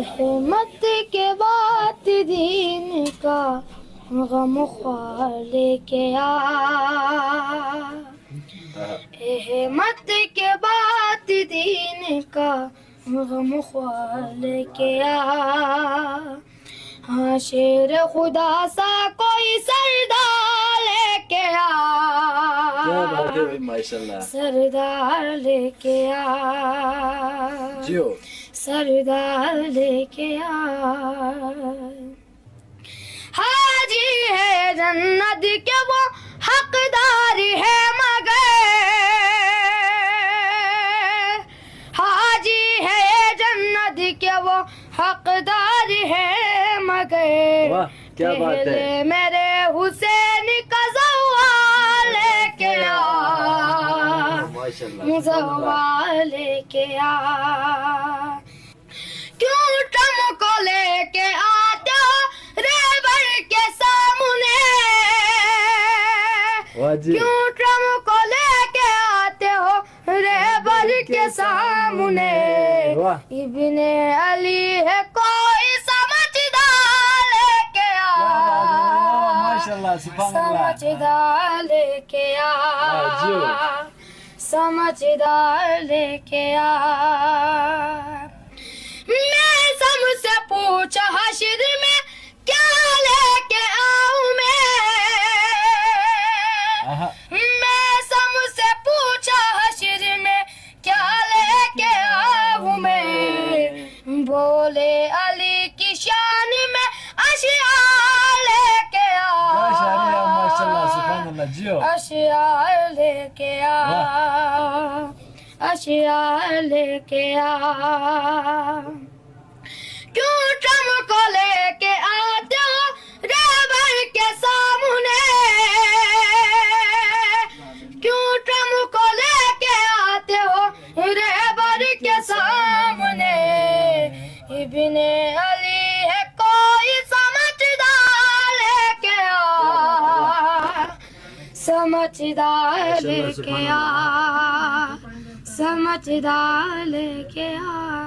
احمد کے بعد دین کا غم خوار لے کے آ احمد کے بعد دین کا غم خوار لے کے آ ہاں شیر خدا سا کوئی سردار لے کے کیا بات ہے آ بھائی ماشاءاللہ سردار لے کے آ جیو سردار لے کے آ حاجی ہے جنت کے وہ حقدار ہے مگر حاجی ہے جنت کے وہ حقدار ہے مگر واہ کیا بات ہے پہلے میرے حسین کا زوال لے کے آ ماشاءاللہ زوال لے کے آ کیوں ٹم کو لے کے آتے ہو ریبر کے سامنے واہ جی کیوں ٹم کو لے کے آتے ہو ریبر کے سامنے واہ ابن علی ہے کوئی سمجھدار لے کے آ ماشاءاللہ سبحان اللہ سمجھدار لے کے واہ جی آ سمجھدار لے کے آ میں سب سے پوچھا حشر میں کیا لے کے آؤں آہا میں سب سے پوچھا حشر میں کیا لے کے آؤں میں بولے علی کی شان میں اشعار لے کے ماشاءاللہ سبحان آ اللہ جیو اشعار لے کے آ اشعار لے کے آ کیوں ٹم کو لے کے آتے ہو ریبر کے سامنے کیوں ٹم کو لے کے آتے ہو ریبر کے سامنے ابن علی ہے کوئی سمجھدار لے کے آ سمجھدار لے کے آ سمجھدار لے کے آ